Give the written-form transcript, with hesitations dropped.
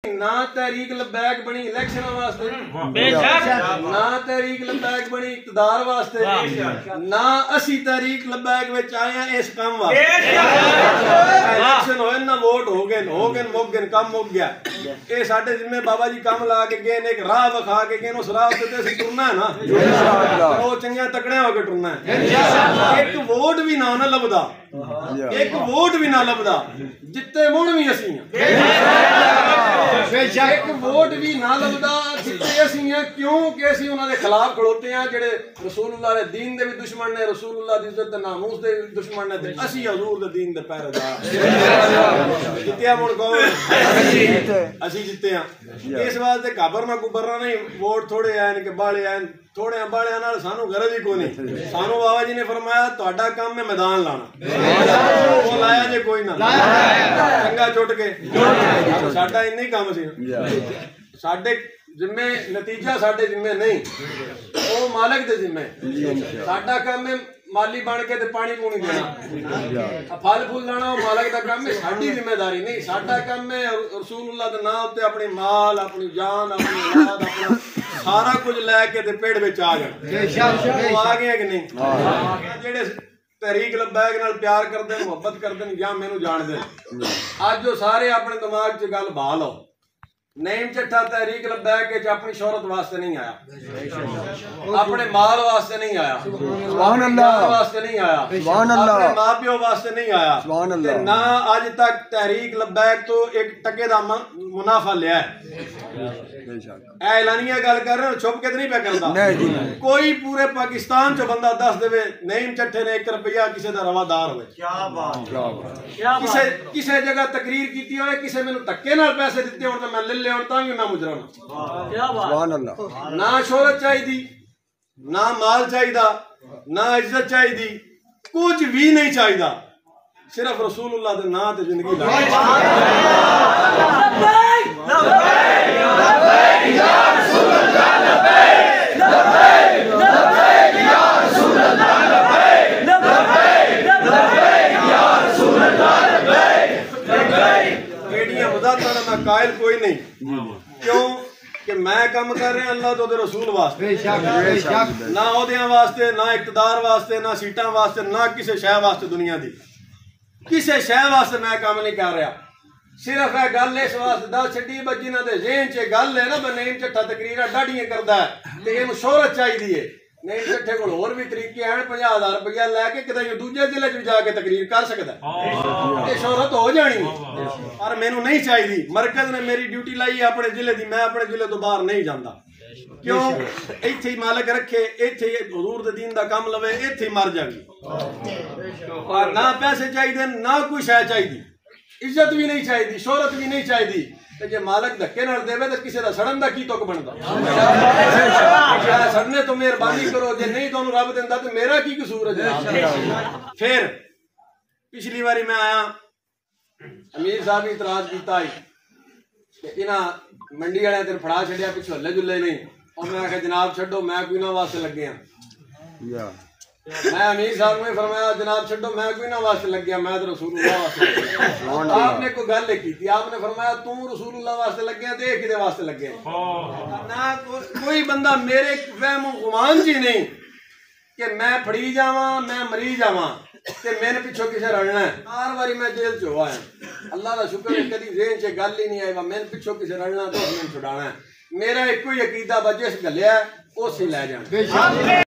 ना तहरीक लबैक बनी इलेक्शन वास्ते, ना तहरीक लबैक बनी इक्तदार वास्ते, ना असी तहरीक लबैक विच आए हैं इस काम वास्ते। इलेक्शन होए ना वोट हो गए मुक गए काम मुक गया। ये साडे जिम्मे बाबा जी काम ला के गए एक राह विखा के गए उस राह ते असीं टुरना है ना, वो चंगिया तकड़े होके टुरना है। एक वोट भी ना लभदा, एक वोट भी ना लभदा, जिते मुण भी असीं एक वोट भी ना लभदा जिते असीं हैं। क्यों कि असीं उन्हां दे खिलाफ खड़ोते हैं जेड़े रसूलुल्लाह दे दीन दे भी दुश्मन ने, रसूलुल्लाह दी इज्जत ते नामूस दे दुश्मन ने, ते असीं हजूर दे दीन दे पहरेदार। जित्तिया मुड़ कौन? असीं जित्ते हैं। इस वास्ते घबरना गुबरना नहीं। वोट थोड़े आए कि बाले आए, थोड़े बालियां नाल सानू गरज ही कोई नहीं। सानू बाबा जी ने फरमाया तुहाडा काम है मैदान लाना, वो लाया जे कोई ना चंगा चुट के साडा इन्ना ही काम सी। साडे जिम्मे नतीजा साडे जिम्मे नहीं, वो मालिक दे जिम्मे। साडा काम है माली बन के ते पानी पूनी देना, फल फूल लाना वो मालिक दा काम है, साडी जिम्मेदारी नहीं। साडा काम है रसूलुल्लाह दे नाम ते अपनी माल, अपनी जान, अपनी औलाद, अपना सारा कुछ लैके ते पेड़ विच आ जाना। वो आ गए कि नहीं? जेड़े तहरीक लबैक नाल प्यार करदे ने, मुहब्बत करदे ने, या मैनू जानदे ने, अज जो सारे अपने दिमाग च गल बहा लो। नईम चट्ठा तहरीक लबैक च अपनी शोहरत वास्ते नहीं आया, अपने माल वास्ते नहीं आया, सुभान अल्लाह वास्ते नहीं आया, सुभान अल्लाह अपने मां प्यो वास्ते नहीं आया, सुभान अल्लाह। ना अज तक तहरीक लबैक तो एक टके दा मुनाफा लिया है। ऐलानिया गल कर रहे हो, छुप के तो नहीं पे करता कोई। पूरे पाकिस्तान चो बंदा दस देवे नईम चट्ठे ने 1 रुपया किसी का रवादार हो, किसी जगह तकरीर की हो, किसी मैनू धक्के नाल पैसे दिते हो तो मैं ले लिया तां भी मैं मुजरम। ना शोहरत चाहिए, ना माल चाहिए, ना इज्जत चाहिए, कुछ भी नहीं चाहिए, सिर्फ रसूलुल्लाह दे नाम ते जिंदगी कायल कोई नहीं। क्यों कि मैं काम कर रहा अल्लाह तो रसूल वास्ते, ना ओहदियां वास्ते, ना इक्तदार वास्ते, ना सीटां वास्ते, ना किसी शह वास्ते, दुनिया दी किसी शह वास्ते मैं काम नहीं कर रहा। सिर्फ है गल इस वास्ते दस छड्डी बजी ना दे ज़हन च गल है ना, मैं नईम चट्ठा तकरीर डाढ़ियां करदा है ते इहनूं शोहरत चाहिदी है। नईम चट्ठे कोल होर भी तरीके हैं, 50,000 रुपया लैके किते दूजे जिले च जाके तकरीर कर सकदा, ये शोहरत हो जानी। पर मैनू नहीं चाहिए। मरकज ने मेरी ड्यूटी लाई है अपने जिले की, मैं अपने जिले तो बाहर नहीं जाता। क्यों? इत्थे ही मालिक रखे, इत्थे ही हुजूर दे दीन दा काम लवे, इत्थे ही मर जावी। और ना पैसे चाहिए, ना कोई शय चाहिए, इज्जत भी नहीं चाहिए, शोहरत भी नहीं चाहिए। जे मालिक धक्के नाल देवे तो किसी का सड़न का की तुक बनता? सड़ने तो मेहरबानी करो, जे नहीं तो रब देंदा तो मेरा की कसूर है? फिर पिछली बारी मैं आया, अमीर साहब इतराज किया इन्हां मंडी वाले तेन फड़ा छड़िया पिछले हल्ले जुले नहीं, और मैं आख्या जनाब छड्डो मैं कोई ना वास्ते लगे हाँ। मैं अमीर साहब ने फरमाया जनाब छड्डो मैं कोई ना वास्ते लग गया, मैं तो रसूलुल्लाह वास्ते। आपने कोई गल की थी, आपने फरमाया तू रसूलुल्लाह वास्ते लग गया, ते किदे वास्ते लग गया? ना कोई बंदा मेरे वहम गुमान जी नहीं कि मैं फड़ी जावा, मैं मरी जावा ते मैंने पिछों किसे रलना है। 4 बारी मैं जेल च होया, अल्लाह का शुक्र है कभी ज़हन च गल ही नहीं आई मैंने पिछों किसे रलना तो मैंने छुड़ाना है। मेरा एक ही अकीदा बजे गलिया उस ही लै जाना।